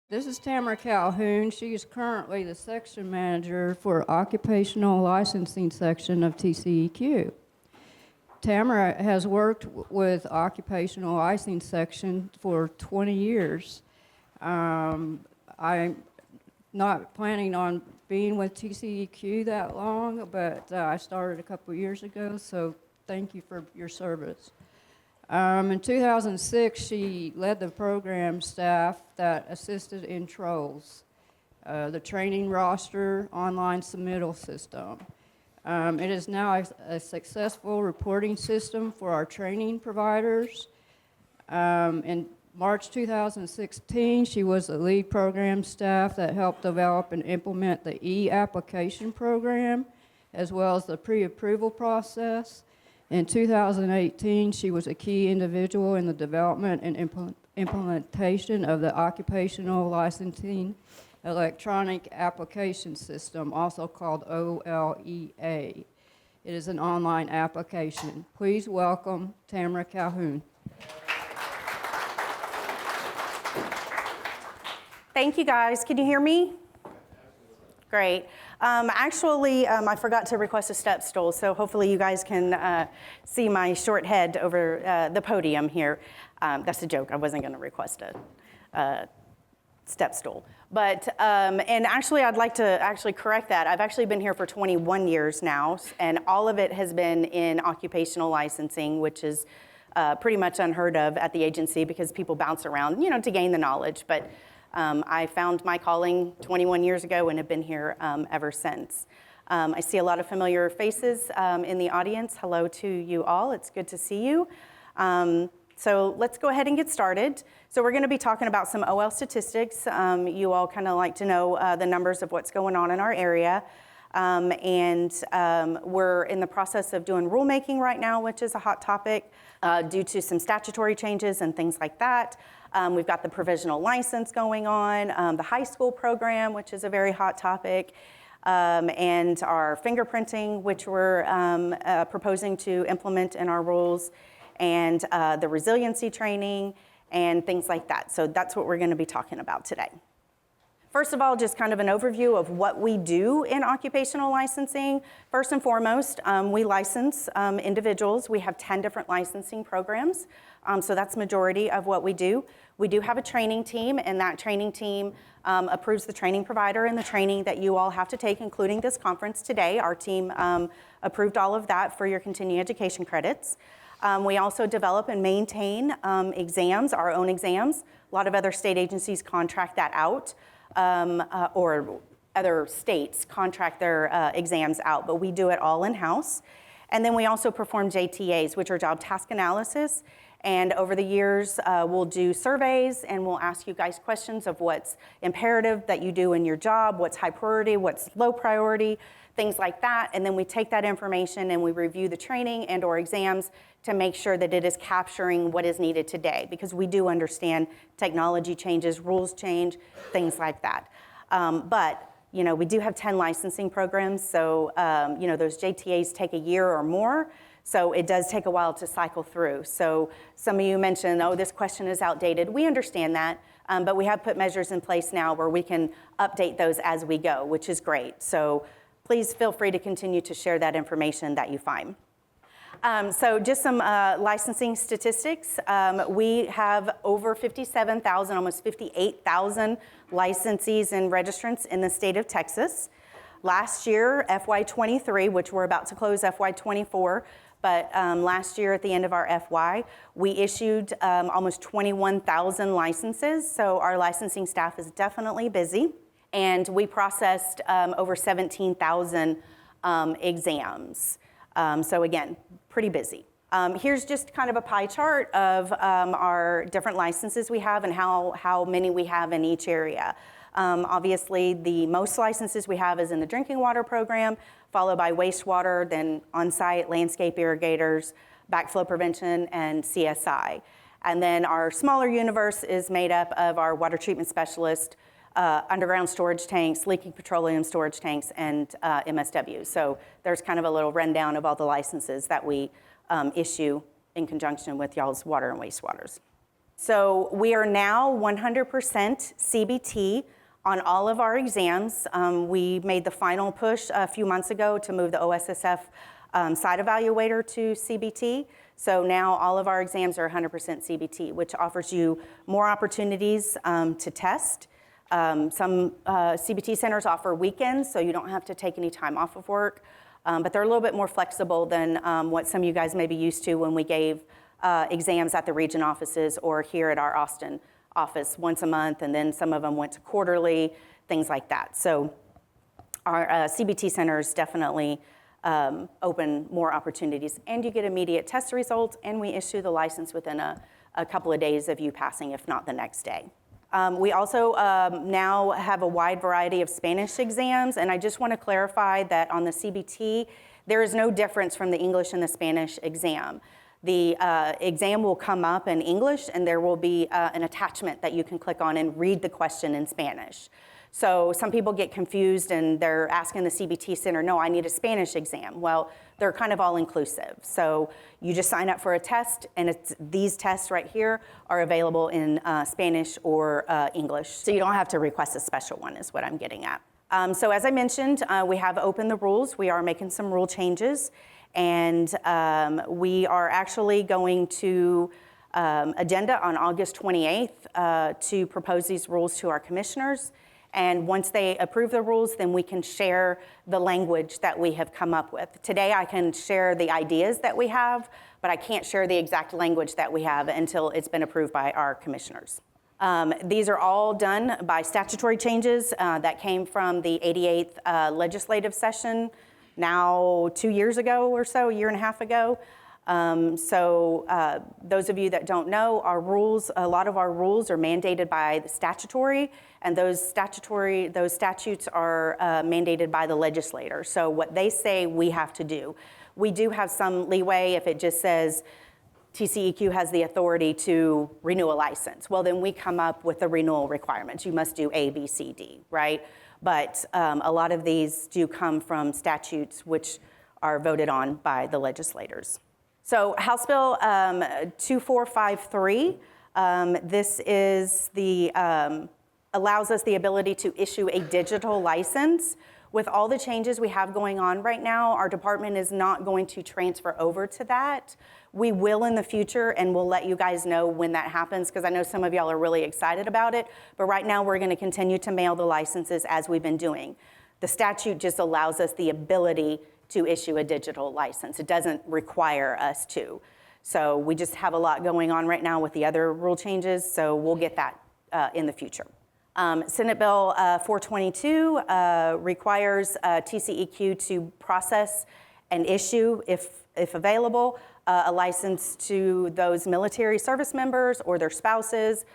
This is Tamara Calhoun. She is currently the section manager for Occupational Licensing section of TCEQ. Tamara has worked with Occupational Licensing section for 20 years. I'm not planning on being with TCEQ that long, but I started a couple years ago, so thank you for your service. In 2006, she led the program staff that assisted in TROLLS, the training roster online submittal system. It is now a successful reporting system for our training providers. In March 2016, she was the lead program staff that helped develop and implement the e-application program, as well as the pre-approval process. In 2018, she was a key individual in the development and implementation of the Occupational Licensing Electronic Application System, also called OLEA. It is an online application. Please welcome Tamara Calhoun. Thank you, guys. Can you hear me? Great. I forgot to request a step stool, so hopefully you guys can see my short head over the podium here. That's a joke. I wasn't going to request a step stool. But, and actually, I'd like to actually correct that. I've actually been here for 21 years now, and all of it has been in occupational licensing, which is pretty much unheard of at the agency because people bounce around, to gain the knowledge. But I found my calling 21 years ago and have been here ever since. I see a lot of familiar faces in the audience. Hello to you all. It's good to see you. So let's go ahead and get started. So we're going to be talking about some OL statistics. You all kind of like to know the numbers of what's going on in our area. We're in the process of doing rulemaking right now, which is a hot topic due to some statutory changes and things like that. We've got the provisional license going on, the high school program, which is a very hot topic, and our fingerprinting, which we're proposing to implement in our rules, and the resiliency training, and things like that. So that's what we're going to be talking about today. First of all, just kind of an overview of what we do in occupational licensing. First and foremost, we license individuals. We have 10 different licensing programs, so that's the majority of what we do. We do have a training team, and that training team approves the training provider and the training that you all have to take, including this conference today. Our team approved all of that for your continuing education credits. We also develop and maintain exams, our own exams. A lot of other state agencies contract that out. Or other states contract their exams out, but we do it all in-house. And then we also perform JTAs, which are job task analysis. And over the years, we'll do surveys, and we'll ask you guys questions of what's imperative that you do in your job, what's high priority, what's low priority, things like that. And then we take that information and we review the training and or exams to make sure that it is capturing what is needed today, because we do understand technology changes, rules change, things like that. But we do have 10 licensing programs, so those JTAs take a year or more, so it does take a while to cycle through. So some of you mentioned, oh, this question is outdated. We understand that, but we have put measures in place now where we can update those as we go, which is great. So please feel free to continue to share that information that you find. So just some licensing statistics. We have over 57,000, almost 58,000 licensees and registrants in the state of Texas. Last year, FY23, which we're about to close FY24, but last year at the end of our FY, we issued almost 21,000 licenses. So our licensing staff is definitely busy. And we processed over 17,000 exams. So again, pretty busy. Here's just kind of a pie chart of our different licenses we have and how many we have in each area. Obviously, the most licenses we have is in the drinking water program, followed by wastewater, then on-site landscape irrigators, backflow prevention, and CSI. And then our smaller universe is made up of our water treatment specialist, underground storage tanks, leaking petroleum storage tanks, and MSW. So there's kind of a little rundown of all the licenses that we issue in conjunction with y'all's water and wastewaters. So we are now 100% CBT on all of our exams. We made the final push a few months ago to move the OSSF site evaluator to CBT. So now all of our exams are 100% CBT, which offers you more opportunities to test. Some CBT centers offer weekends, so you don't have to take any time off of work. But they're a little bit more flexible than what some of you guys may be used to when we gave exams at the region offices or here at our Austin office once a month, and then some of them went to quarterly, things like that. So our CBT centers definitely open more opportunities, and you get immediate test results, and we issue the license within a couple of days of you passing, if not the next day. We also now have a wide variety of Spanish exams, and I just want to clarify that on the CBT, there is no difference from the English and the Spanish exam. The exam will come up in English, and there will be an attachment that you can click on and read the question in Spanish. So some people get confused and they're asking the CBT center, no, I need a Spanish exam. Well, they're kind of all inclusive. So you just sign up for a test, and these tests right here are available in Spanish or English. So you don't have to request a special one is what I'm getting at. So as I mentioned, we have opened the rules. We are making some rule changes, and we are actually going to agenda on August 28th to propose these rules to our commissioners. And once they approve the rules, then we can share the language that we have come up with. Today, I can share the ideas that we have, but I can't share the exact language that we have until it's been approved by our commissioners. These are all done by statutory changes that came from the 88th legislative session, now 2 years ago or so, a year and a half ago. Those of you that don't know, our rules, a lot of our rules are mandated by the statutory, and those statutes are mandated by the legislator. So what they say we have to do. We do have some leeway if it just says TCEQ has the authority to renew a license. Well, then we come up with the renewal requirements. You must do A, B, C, D, right? But a lot of these do come from statutes which are voted on by the legislators. So House Bill 2453, this is allows us the ability to issue a digital license. With all the changes we have going on right now, our department is not going to transfer over to that. We will in the future, and we'll let you guys know when that happens, because I know some of y'all are really excited about it. But right now, we're going to continue to mail the licenses as we've been doing. The statute just allows us the ability to issue a digital license. It doesn't require us to. So we just have a lot going on right now with the other rule changes, so we'll get that in the future. Senate Bill 422 requires TCEQ to process and issue, if available, a license to those military service members or their spouses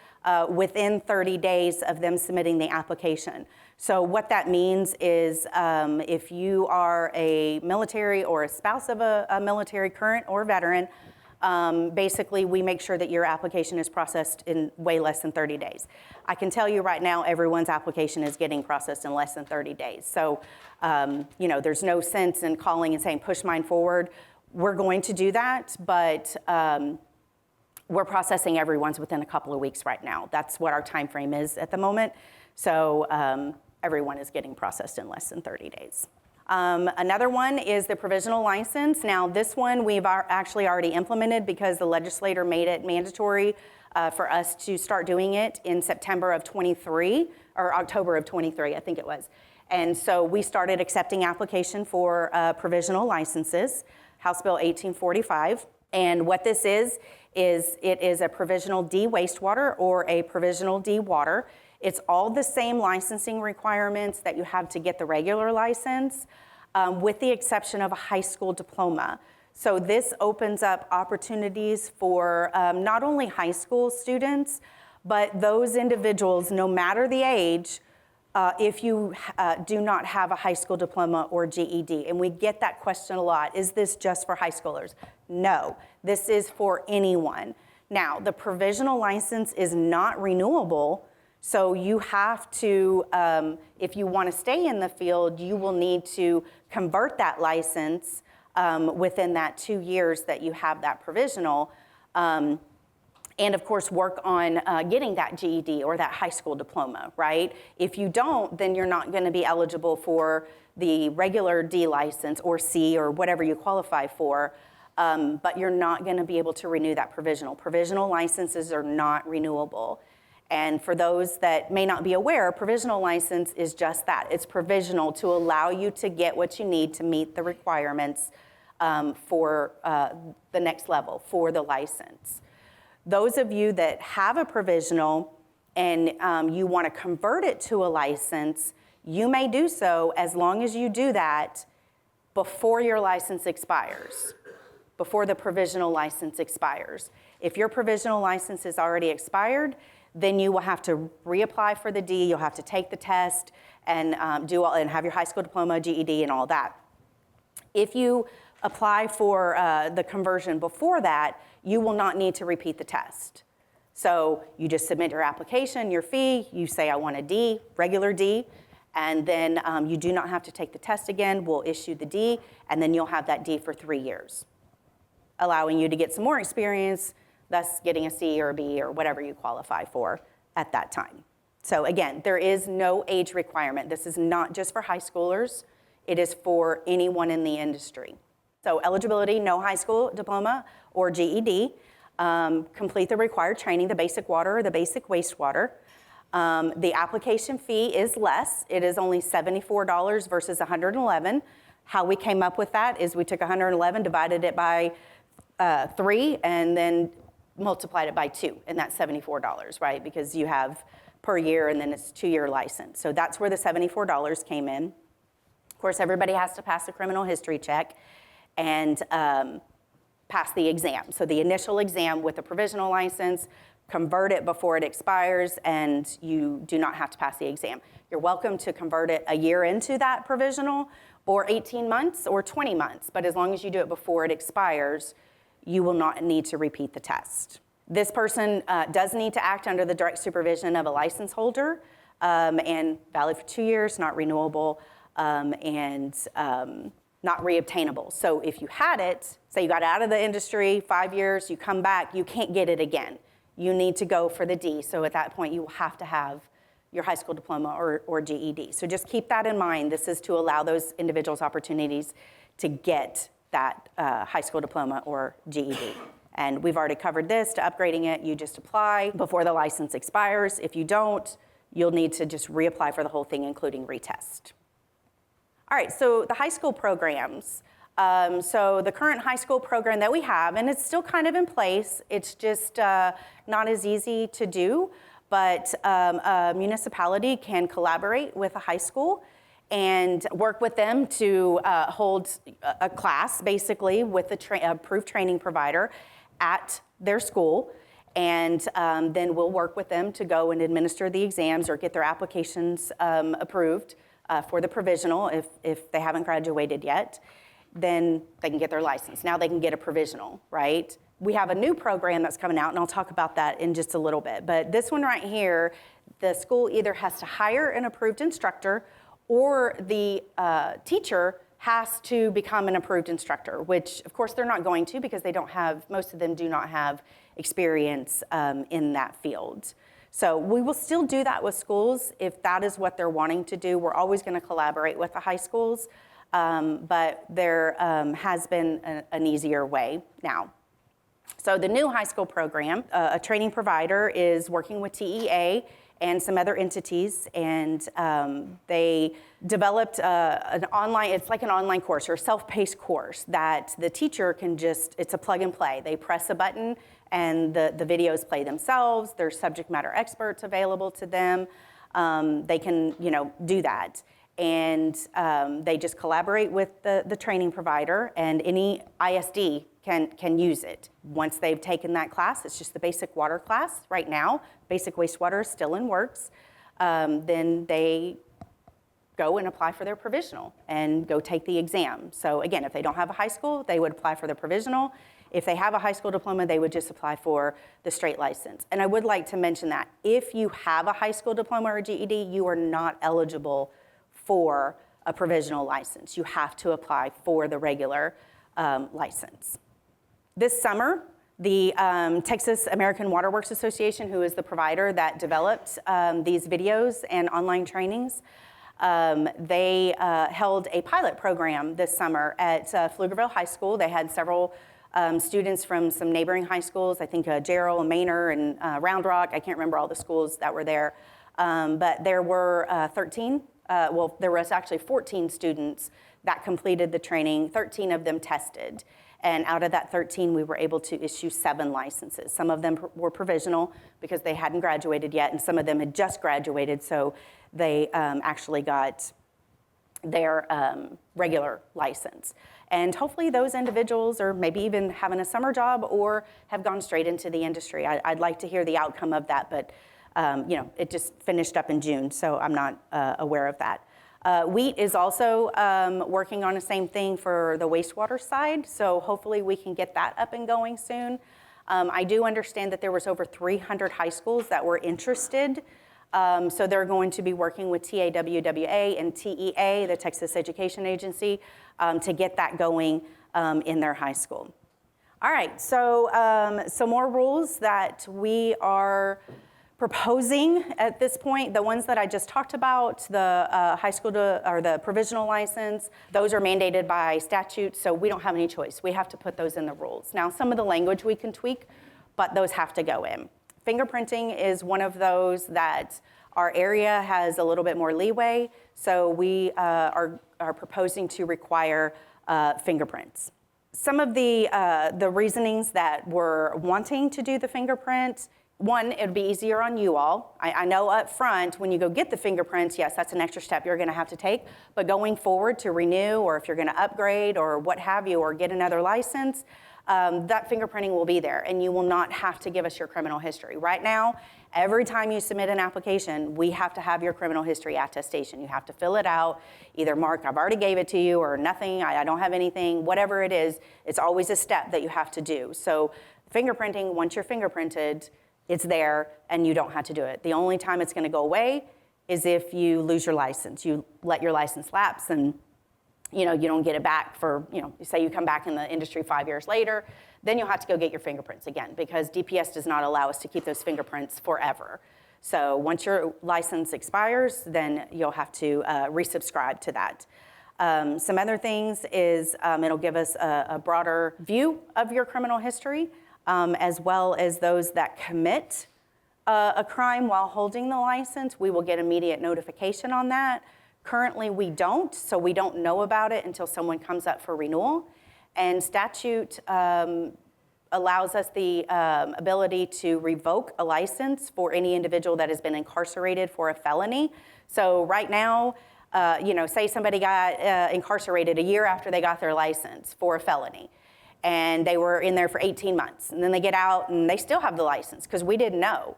within 30 days of them submitting the application. So what that means is if you are a military or a spouse of a military, current or veteran, basically we make sure that your application is processed in way less than 30 days. I can tell you right now, everyone's application is getting processed in less than 30 days. So, there's no sense in calling and saying, push mine forward. We're going to do that, but we're processing everyone's within a couple of weeks right now. That's what our time frame is at the moment. So everyone is getting processed in less than 30 days. Another one is the provisional license. Now, this one we've actually already implemented because the legislator made it mandatory for us to start doing it in September of 23, or October of 23, I think it was. And so we started accepting application for provisional licenses, House Bill 1845. And what this is it is a provisional D wastewater or a provisional D water. It's all the same licensing requirements that you have to get the regular license, with the exception of a high school diploma. So this opens up opportunities for not only high school students, but those individuals, no matter the age, if you do not have a high school diploma or GED. And we get that question a lot. Is this just for high schoolers? No, this is for anyone. Now, the provisional license is not renewable. So you have to, if you want to stay in the field, you will need to convert that license within that 2 years that you have that provisional. And And of course, work on getting that GED or that high school diploma, right? If you don't, then you're not going to be eligible for the regular D license or C or whatever you qualify for, but you're not going to be able to renew that provisional. Provisional licenses are not renewable. And for those that may not be aware, a provisional license is just that. It's provisional to allow you to get what you need to meet the requirements for the next level, for the license. Those of you that have a provisional and you want to convert it to a license, you may do so as long as you do that before your license expires, before the provisional license expires. If your provisional license is already expired, then you will have to reapply for the D, you'll have to take the test and and have your high school diploma, GED, and all that. If you apply for the conversion before that, you will not need to repeat the test. So you just submit your application, your fee, you say I want a D, regular D, and then you do not have to take the test again. We'll issue the D, and then you'll have that D for 3 years, allowing you to get some more experience, thus getting a C or a B or whatever you qualify for at that time. So again, there is no age requirement. This is not just for high schoolers. It is for anyone in the industry. So eligibility, no high school diploma or GED. Complete the required training, the basic water or the basic wastewater. The application fee is less. It is only $74 versus $111. How we came up with that is we took $111, divided it by 3, and then multiplied it by 2, and that's $74, right? Because you have per year, and then it's 2-year license. So that's where the $74 came in. Of course, everybody has to pass a criminal history check and pass the exam. So the initial exam with a provisional license, convert it before it expires, and you do not have to pass the exam. You're welcome to convert it a year into that provisional, or 18 months, or 20 months. But as long as you do it before it expires, you will not need to repeat the test. This person does need to act under the direct supervision of a license holder, and valid for 2 years, not renewable, and not reobtainable. So if you had it, say you got out of the industry, 5 years, you come back, you can't get it again. You need to go for the D. So at that point, you will have to have your high school diploma or GED. So just keep that in mind. This is to allow those individuals opportunities to get that high school diploma or GED. And we've already covered this. To upgrading it, you just apply before the license expires. If you don't, you'll need to just reapply for the whole thing, including retest. All right, so the high school programs. So the current high school program that we have, and it's still kind of in place, it's just not as easy to do, but a municipality can collaborate with a high school and work with them to hold a class, basically, with a approved training provider at their school. And then we'll work with them to go and administer the exams or get their applications approved for the provisional if they haven't graduated yet. Then they can get their license. Now they can get a provisional, right? We have a new program that's coming out, and I'll talk about that in just a little bit. But this one right here, the school either has to hire an approved instructor or the teacher has to become an approved instructor, which of course they're not going to because they don't have, most of them do not have experience in that field. So we will still do that with schools if that is what they're wanting to do. We're always going to collaborate with the high schools, but there has been an easier way now. So the new high school program, a training provider is working with TEA and some other entities, and they developed an online, it's like an online course or a self-paced course that the teacher can just, it's a plug and play. They press a button and the videos play themselves. There's subject matter experts available to them. They can, do that. And they just collaborate with the training provider, and any ISD can use it. Once they've taken that class, it's just the basic water class right now. Basic wastewater is still in works. Then they go and apply for their provisional and go take the exam. So again, if they don't have a high school, they would apply for their provisional. If they have a high school diploma, they would just apply for the straight license. And I would like to mention that if you have a high school diploma or GED, you are not eligible for a provisional license. You have to apply for the regular license. This summer, The Texas American Waterworks Association, who is the provider that developed these videos and online trainings, they held a pilot program this summer at Pflugerville High School. They had several students from some neighboring high schools, I think Jarrell, Manor, and Round Rock. I can't remember all the schools that were there. But there were 13, well, there was actually 14 students that completed the training. 13 of them tested. And out of that 13, we were able to issue 7 licenses. Some of them were provisional because they hadn't graduated yet, and some of them had just graduated, so they actually got their regular license. And hopefully those individuals are maybe even having a summer job or have gone straight into the industry. I'd like to hear the outcome of that, but it just finished up in June, so I'm not aware of that. Wheat is also working on the same thing for the wastewater side, so hopefully we can get that up and going soon. I do understand that there was over 300 high schools that were interested, so they're going to be working with TAWWA and TEA, the Texas Education Agency, to get that going in their high school. All right, so some more rules that we are proposing at this point. The ones that I just talked about, the high school or the provisional license, those are mandated by statute, so we don't have any choice. We have to put those in the rules. Now, some of the language we can tweak, but those have to go in. Fingerprinting is one of those that our area has a little bit more leeway, so we are proposing to require fingerprints. Some of the reasonings that we're wanting to do the fingerprint: one, it would be easier on you all. I know up front when you go get the fingerprints, yes, that's an extra step you're gonna have to take, but going forward to renew, or if you're gonna upgrade or what have you, or get another license, that fingerprinting will be there and you will not have to give us your criminal history. Right now, every time you submit an application, we have to have your criminal history attestation. You have to fill it out, either mark, I've already gave it to you, or nothing, I don't have anything, whatever it is, it's always a step that you have to do. So fingerprinting, once you're fingerprinted, it's there and you don't have to do it. The only time it's gonna go away is if you lose your license. You let your license lapse and you don't get it back for, say you come back in the industry 5 years later, then you'll have to go get your fingerprints again because DPS does not allow us to keep those fingerprints forever. So once your license expires, then you'll have to resubscribe to that. Some other things is it'll give us a broader view of your criminal history, as well as those that commit a crime while holding the license. We will get immediate notification on that. Currently, we don't, so we don't know about it until someone comes up for renewal. And statute allows us the ability to revoke a license for any individual that has been incarcerated for a felony. So right now, say somebody got incarcerated a year after they got their license for a felony, and they were in there for 18 months, and then they get out and they still have the license because we didn't know.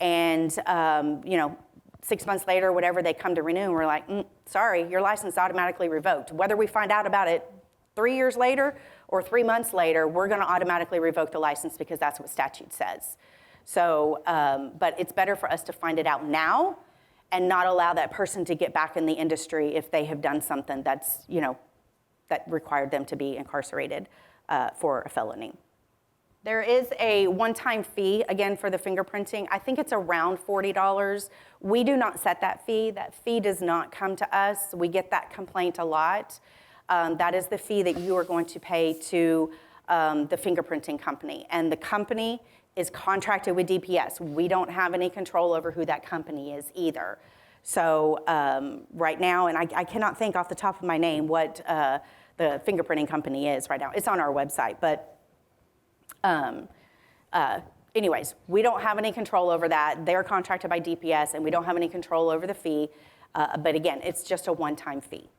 And 6 months later, whatever, they come to renew and we're like, sorry, your license is automatically revoked. Whether we find out about it 3 years later or 3 months later, we're gonna automatically revoke the license because that's what statute says. So, but it's better for us to find it out now and not allow that person to get back in the industry if they have done something that's, that required them to be incarcerated for a felony. There is a one-time fee, again, for the fingerprinting. I think it's around $40. We do not set that fee. That fee does not come to us. We get that complaint a lot. That is the fee that you are going to pay to the fingerprinting company. And the company is contracted with DPS. We don't have any control over who that company is either. So right now, and I cannot think off the top of my name what the fingerprinting company is right now. It's on our website, but anyways, we don't have any control over that. They're contracted by DPS, and we don't have any control over the fee. But again, it's just a one-time fee.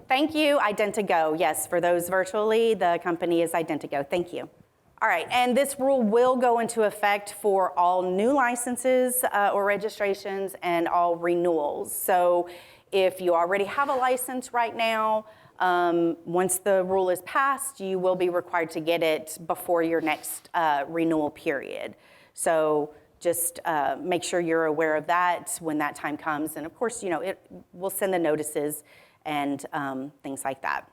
Thank you, Identigo. Yes, for those virtually, the company is Identigo. Thank you. All right, and this rule will go into effect for all new licenses or registrations and all renewals. So if you already have a license right now, once the rule is passed, you will be required to get it before your next renewal period. So just make sure you're aware of that when that time comes. And of course, we'll send the notices and things like that.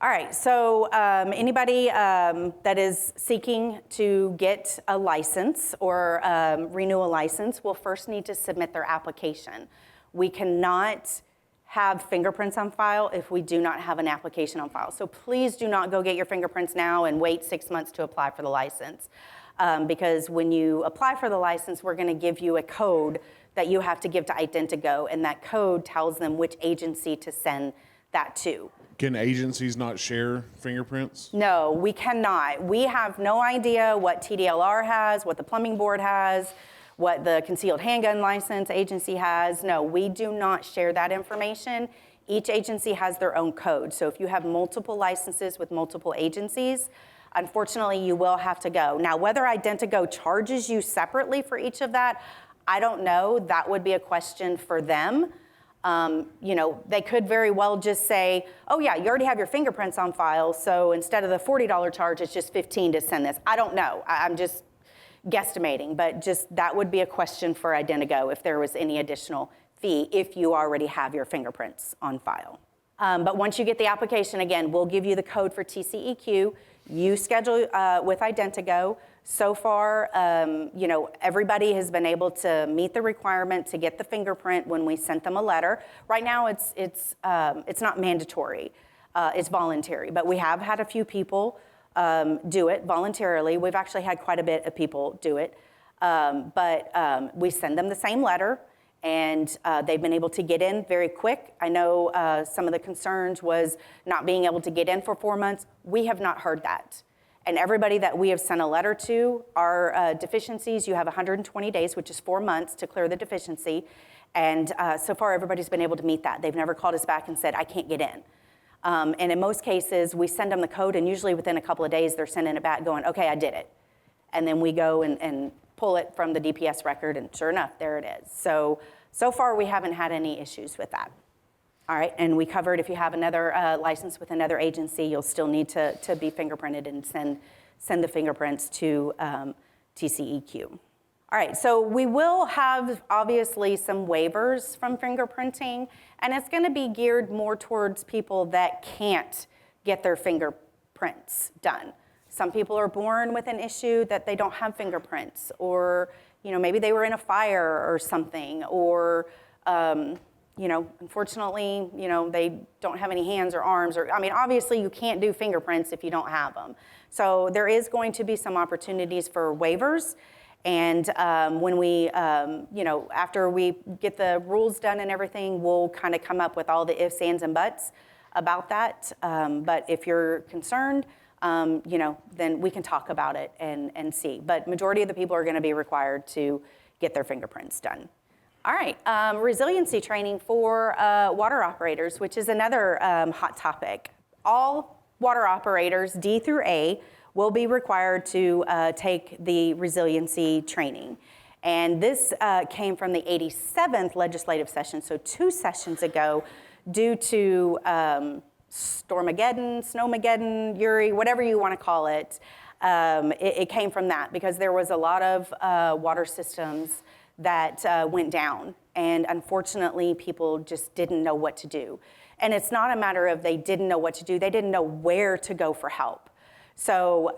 All right, so anybody that is seeking to get a license or renew a license will first need to submit their application. We cannot have fingerprints on file if we do not have an application on file. So please do not go get your fingerprints now and wait 6 months to apply for the license. Because when you apply for the license, we're gonna give you a code that you have to give to Identigo, and that code tells them which agency to send that to. Can agencies not share fingerprints? No, we cannot. We have no idea what TDLR has, what the plumbing board has, what the concealed handgun license agency has. No, we do not share that information. Each agency has their own code. So if you have multiple licenses with multiple agencies, unfortunately, you will have to go. Now, whether Identigo charges you separately for each of that, I don't know. That would be a question for them. They could very well just say, oh yeah, you already have your fingerprints on file, so instead of the $40 charge, it's just $15 to send this. I don't know. I'm just guesstimating, but just that would be a question for Identigo if there was any additional fee if you already have your fingerprints on file. But once you get the application, again, we'll give you the code for TCEQ. You schedule with Identigo. So far, everybody has been able to meet the requirement to get the fingerprint when we sent them a letter. Right now, it's not mandatory. It's voluntary, but we have had a few people do it voluntarily. We've actually had quite a bit of people do it, but we send them the same letter, and they've been able to get in very quick. I know some of the concerns was not being able to get in for 4 months. We have not heard that. And everybody that we have sent a letter to, our deficiencies, you have 120 days, which is 4 months to clear the deficiency. And so far, everybody's been able to meet that. They've never called us back and said, I can't get in. And in most cases, we send them the code, and usually within a couple of days, they're sending it back going, okay, I did it. And then we go and pull it from the DPS record, and sure enough, there it is. So far, we haven't had any issues with that. All right, and we covered if you have another license with another agency, you'll still need to be fingerprinted and send the fingerprints to TCEQ. All right, so we will have obviously some waivers from fingerprinting, and it's gonna be geared more towards people that can't get their fingerprints done. Some people are born with an issue that they don't have fingerprints, or maybe they were in a fire or something, or unfortunately, they don't have any hands or arms, obviously you can't do fingerprints if you don't have them. So there is going to be some opportunities for waivers. And when we, after we get the rules done and everything, we'll kind of come up with all the ifs, ands, and buts about that. But if you're concerned, then we can talk about it and see. But majority of the people are going to be required to get their fingerprints done. All right, resiliency training for water operators, which is another hot topic. All water operators, D through A, will be required to take the resiliency training. And this came from the 87th legislative session, so 2 sessions ago, due to Stormageddon, Snowmageddon, Uri, whatever you want to call it. It came from that because there was a lot of water systems that went down, and unfortunately people just didn't know what to do. And it's not a matter of they didn't know what to do, they didn't know where to go for help. So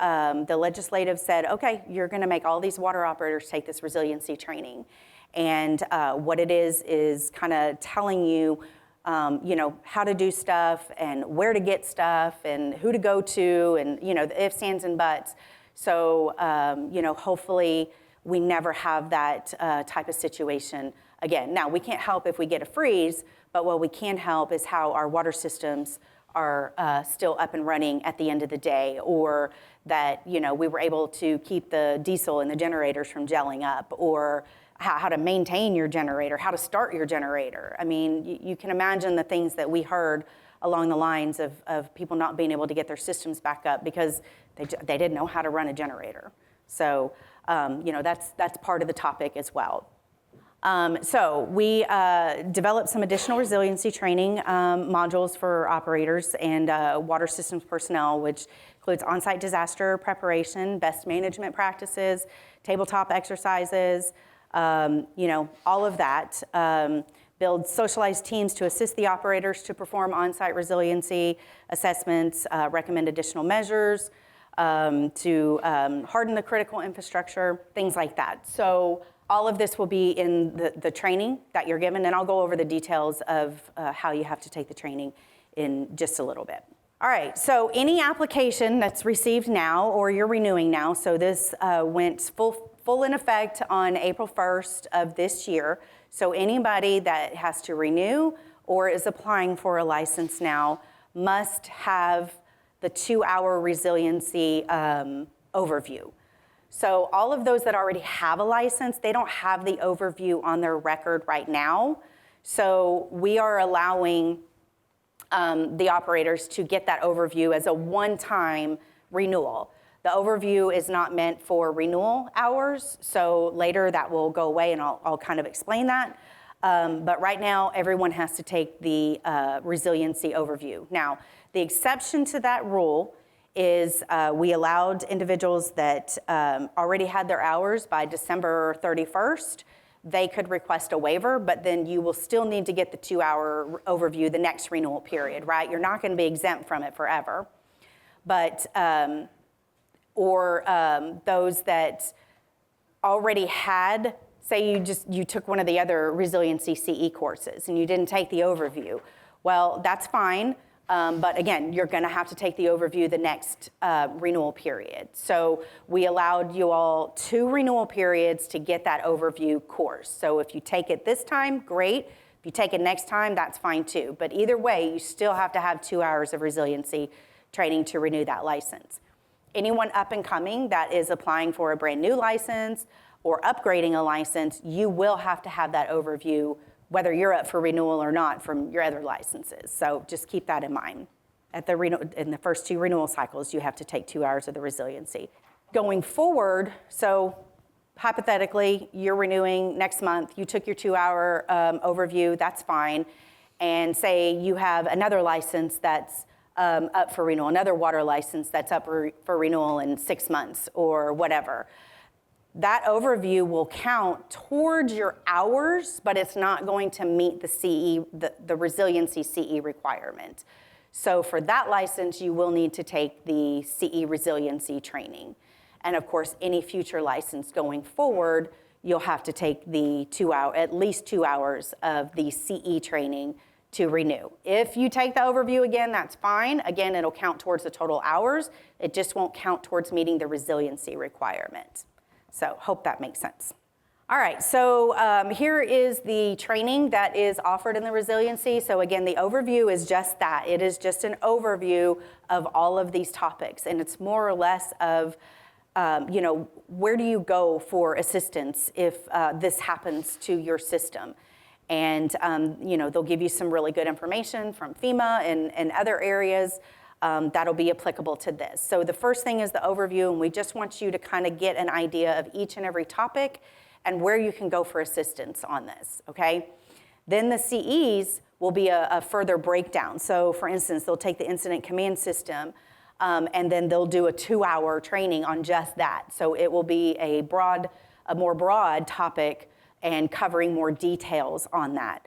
the legislative said, okay, you're gonna make all these water operators take this resiliency training. And what it is kind of telling you, how to do stuff and where to get stuff and who to go to and, the ifs, ands, and buts. So, hopefully we never have that type of situation again. Now, we can't help if we get a freeze, but what we can help is how our water systems are still up and running at the end of the day, or that, we were able to keep the diesel and the generators from gelling up, or how to maintain your generator, how to start your generator. You can imagine the things that we heard along the lines of people not being able to get their systems back up because they didn't know how to run a generator. So, that's part of the topic as well. So we developed some additional resiliency training modules for operators and water systems personnel, which includes on-site disaster preparation, best management practices, tabletop exercises, all of that. build socialized teams to assist the operators to perform on-site resiliency assessments, recommend additional measures, to harden the critical infrastructure, things like that. So all of this will be in the training that you're given, and I'll go over the details of how you have to take the training in just a little bit. All right, so any application that's received now or you're renewing now, so this went full in effect on April 1st of this year. So anybody that has to renew or is applying for a license now must have the 2-hour resiliency overview. So all of those that already have a license, they don't have the overview on their record right now. So we are allowing the operators to get that overview as a one-time renewal. The overview is not meant for renewal hours, so later that will go away and I'll kind of explain that. But right now, everyone has to take the resiliency overview. Now, the exception to that rule is we allowed individuals that already had their hours by December 31st. They could request a waiver, but then you will still need to get the 2-hour overview the next renewal period, right? You're not going to be exempt from it forever. But, those that already had, say you took one of the other resiliency CE courses and you didn't take the overview. Well, that's fine. But again, you're going to have to take the overview the next renewal period. So we allowed you all 2 renewal periods to get that overview course. So if you take it this time, great. If you take it next time, that's fine too. But either way, you still have to have 2 hours of resiliency training to renew that license. Anyone up and coming that is applying for a brand new license or upgrading a license, you will have to have that overview whether you're up for renewal or not from your other licenses. So just keep that in mind. In the first 2 renewal cycles, you have to take 2 hours of the resiliency. Going forward, so hypothetically, you're renewing next month, you took your 2-hour overview, that's fine. And say you have another license that's up for renewal, another water license that's up for renewal in 6 months or whatever. That overview will count towards your hours, but it's not going to meet the resiliency CE requirement. So for that license, you will need to take the CE resiliency training. And of course, any future license going forward, you'll have to take the at least 2 hours of the CE training to renew. If you take the overview again, that's fine. Again, it'll count towards the total hours. It just won't count towards meeting the resiliency requirement. So hope that makes sense. All right, so here is the training that is offered in the resiliency. So again, the overview is just that. It is just an overview of all of these topics. And it's more or less of, where do you go for assistance if this happens to your system? And, they'll give you some really good information from FEMA and other areas that'll be applicable to this. So the first thing is the overview, and we just want you to kind of get an idea of each and every topic and where you can go for assistance on this, okay? Then the CEs will be a further breakdown. So for instance, they'll take the incident command system, and then they'll do a 2-hour training on just that. So it will be a more broad topic and covering more details on that.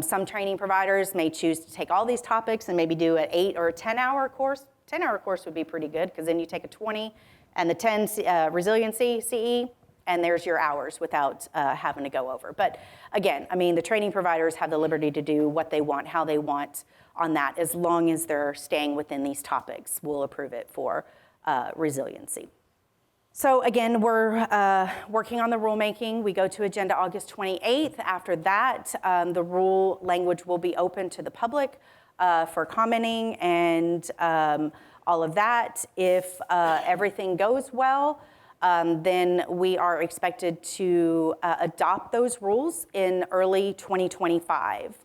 Some training providers may choose to take all these topics and maybe do an 8 or a 10-hour course. 10-hour course would be pretty good because then you take a 20 and the 10 resiliency CE, and there's your hours without having to go over. But again, the training providers have the liberty to do what they want, how they want on that, as long as they're staying within these topics. We'll approve it for resiliency. So again, we're working on the rulemaking. We go to agenda August 28th. After that, the rule language will be open to the public for commenting and all of that. If everything goes well, then we are expected to adopt those rules in early 2025.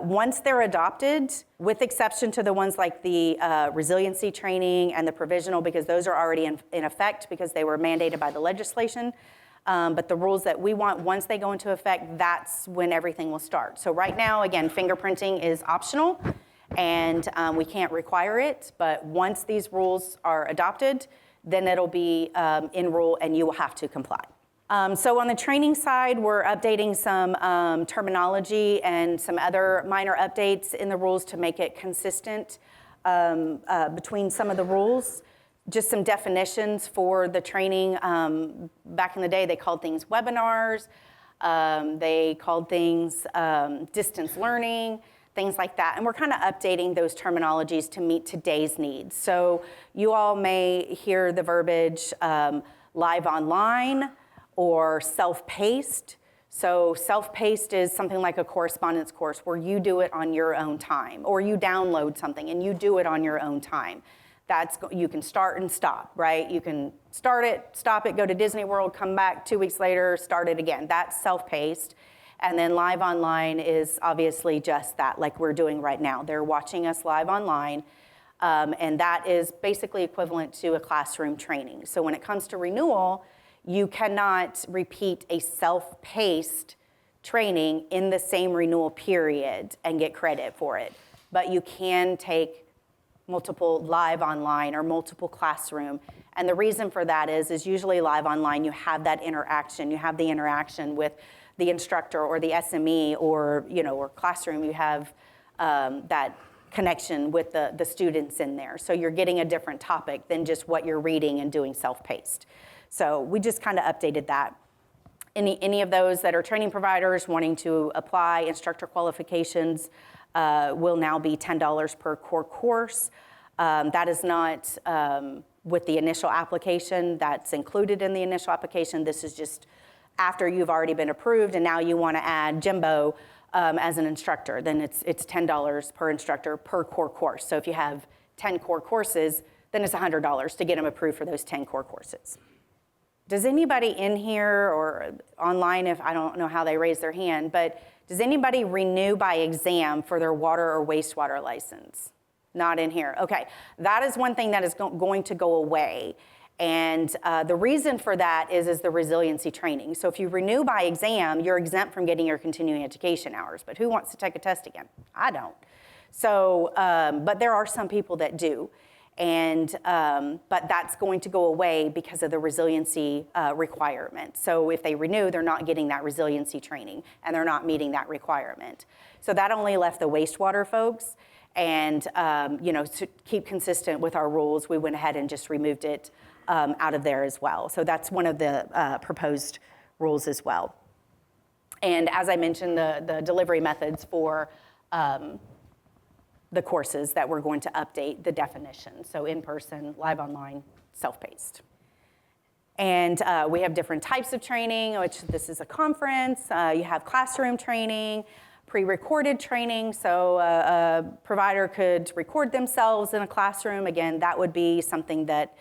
Once they're adopted, with exception to the ones like the resiliency training and the provisional, because those are already in effect because they were mandated by the legislation, but the rules that we want, once they go into effect, that's when everything will start. So right now, again, fingerprinting is optional, and we can't require it, but once these rules are adopted, then it'll be in rule and you will have to comply. So on the training side, we're updating some terminology and some other minor updates in the rules to make it consistent between some of the rules. Just some definitions for the training. Back in the day, they called things webinars. They called things distance learning, things like that. And we're kind of updating those terminologies to meet today's needs. So you all may hear the verbiage live online or self-paced. So self-paced is something like a correspondence course where you do it on your own time, or you download something and you do it on your own time. You can start and stop, right? You can start it, stop it, go to Disney World, come back 2 weeks later, start it again. That's self-paced. And then live online is obviously just that, like we're doing right now. They're watching us live online, and that is basically equivalent to a classroom training. So when it comes to renewal, you cannot repeat a self-paced training in the same renewal period and get credit for it. But you can take multiple live online or multiple classroom. And the reason for that is usually live online, you have that interaction. You have the interaction with the instructor or the SME or classroom. You have that connection with the students in there. So you're getting a different topic than just what you're reading and doing self-paced. So we just kind of updated that. Any of those that are training providers wanting to apply instructor qualifications will now be $10 per core course. That is not with the initial application. That's included in the initial application. This is just after you've already been approved and now you want to add Jimbo as an instructor. Then it's $10 per instructor per core course. So if you have 10 core courses, then it's $100 to get them approved for those 10 core courses. Does anybody in here or online, if I don't know how they raise their hand, but does anybody renew by exam for their water or wastewater license? Not in here. Okay, that is one thing that is going to go away. And the reason for that is the resiliency training. So if you renew by exam, you're exempt from getting your continuing education hours. But who wants to take a test again? I don't. So, but there are some people that do. And but that's going to go away because of the resiliency requirement. So if they renew, they're not getting that resiliency training and they're not meeting that requirement. So that only left the wastewater folks. And to keep consistent with our rules, we went ahead and just removed it out of there as well. So that's one of the proposed rules as well. And as I mentioned, the delivery methods for the courses that we're going to update the definition. So in-person, live online, self-paced. And we have different types of training, which this is a conference. You have classroom training, pre-recorded training. So a provider could record themselves in a classroom. Again, that would be something that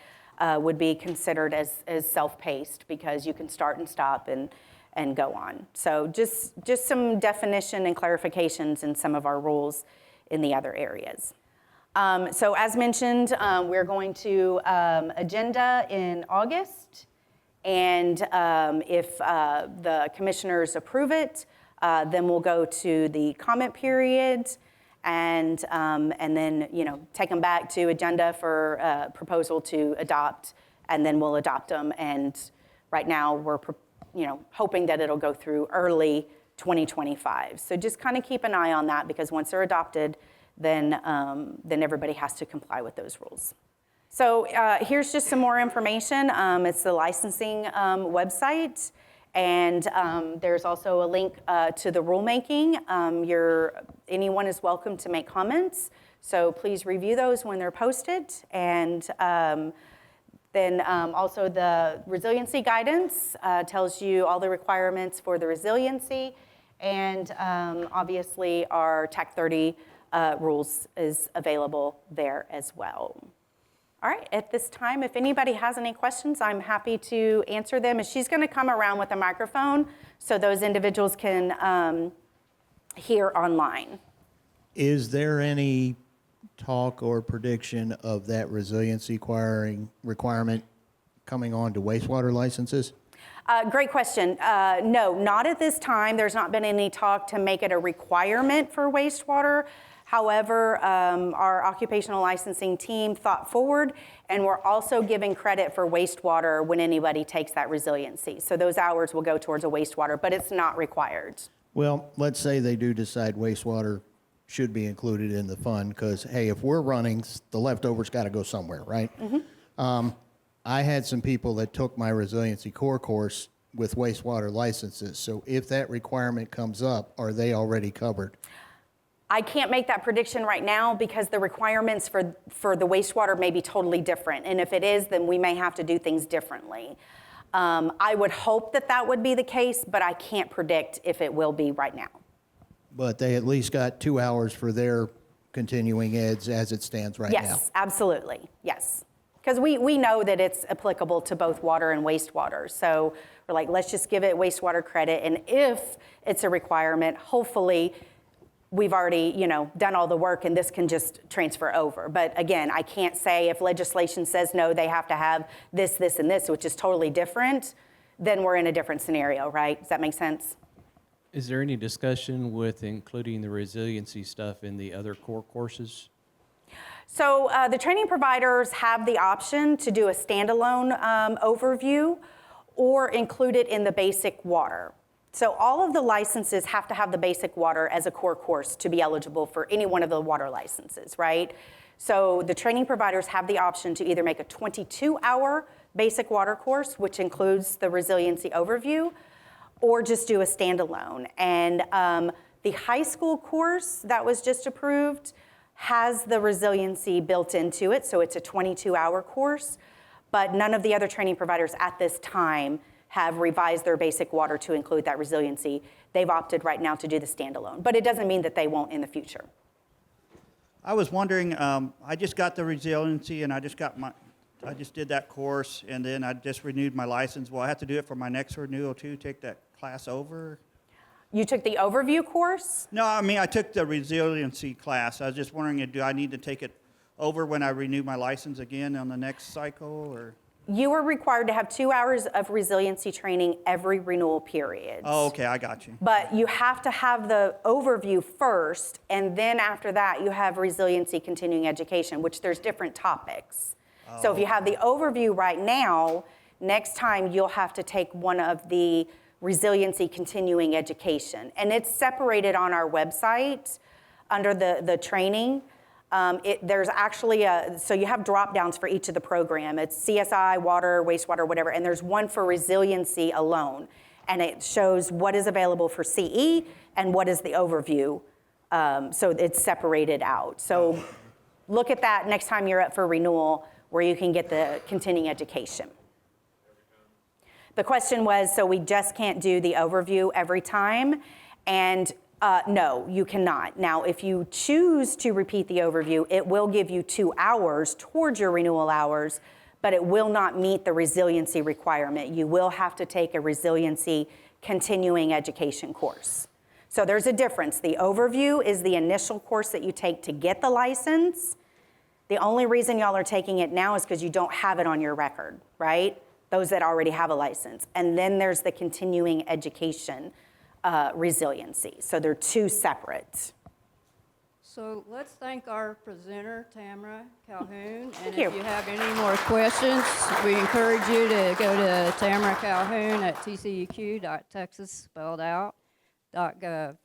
would be considered as self-paced because you can start and stop and go on. So just some definition and clarifications in some of our rules in the other areas. So as mentioned, we're going to agenda in August, and if the commissioners approve it, then we'll go to the comment period, and then take them back to agenda for proposal to adopt, and then we'll adopt them. And right now we're hoping that it'll go through early 2025. So just kind of keep an eye on that because once they're adopted, then everybody has to comply with those rules. So here's just some more information. It's the licensing website, and there's also a link to the rulemaking. Anyone is welcome to make comments, so please review those when they're posted. And then also the resiliency guidance tells you all the requirements for the resiliency, and obviously our TAC 30 rules is available there as well. All right, at this time, if anybody has any questions, I'm happy to answer them. And she's gonna come around with a microphone so those individuals can hear online. Is there any talk or prediction of that resiliency requirement coming on to wastewater licenses? Great question. No, not at this time. There's not been any talk to make it a requirement for wastewater. However, our occupational licensing team thought forward, and we're also giving credit for wastewater when anybody takes that resiliency. So those hours will go towards a wastewater, but it's not required. Well, let's say they do decide wastewater should be included in the fund, because, hey, if we're running, the leftovers got to go somewhere, right? I had some people that took my resiliency core course with wastewater licenses. So if that requirement comes up, are they already covered? I can't make that prediction right now because the requirements for the wastewater may be totally different. And if it is, then we may have to do things differently. I would hope that that would be the case, but I can't predict if it will be right now. But they at least got 2 hours for their continuing eds as it stands right now. Yes, absolutely, yes. Because we know that it's applicable to both water and wastewater. So we're like, let's just give it wastewater credit. And if it's a requirement, hopefully we've already, done all the work and this can just transfer over. But again, I can't say if legislation says no, they have to have this, this, and this, which is totally different, then we're in a different scenario, right? Does that make sense? Is there any discussion with including the resiliency stuff in the other core courses? So the training providers have the option to do a standalone overview or include it in the basic water. So all of the licenses have to have the basic water as a core course to be eligible for any one of the water licenses, right? So the training providers have the option to either make a 22-hour basic water course, which includes the resiliency overview, or just do a standalone. And the high school course that was just approved has the resiliency built into it, so it's a 22-hour course, but none of the other training providers at this time have revised their basic water to include that resiliency. They've opted right now to do the standalone, but it doesn't mean that they won't in the future. I was wondering, I just got the resiliency and I just did that course and then I just renewed my license. Will I have to do it for my next renewal too, take that class over? You took the overview course? No, I mean, I took the resiliency class. I was just wondering, do I need to take it over when I renew my license again on the next cycle, or? You are required to have 2 hours of resiliency training every renewal period. Oh, okay, I got you. But you have to have the overview first, and then after that, you have resiliency continuing education, which there's different topics. So if you have the overview right now, next time you'll have to take one of the resiliency continuing education. And it's separated on our website under the training. There's actually so you have drop downs for each of the program. It's CSI, water, wastewater, whatever, and there's one for resiliency alone. And it shows what is available for CE and what is the overview. So it's separated out. So look at that next time you're up for renewal where you can get the continuing education. The question was, so we just can't do the overview every time? And no, you cannot. Now, if you choose to repeat the overview, it will give you 2 hours towards your renewal hours, but it will not meet the resiliency requirement. You will have to take a resiliency continuing education course. So there's a difference. The overview is the initial course that you take to get the license. The only reason y'all are taking it now is because you don't have it on your record, right? Those that already have a license. And then there's the continuing education resiliency. So they're two separate. So let's thank our presenter, Tamara Calhoun. And Thank you. if you have any more questions, we encourage you to go to Tamara Calhoun at tceq.texas, spelled out, .gov.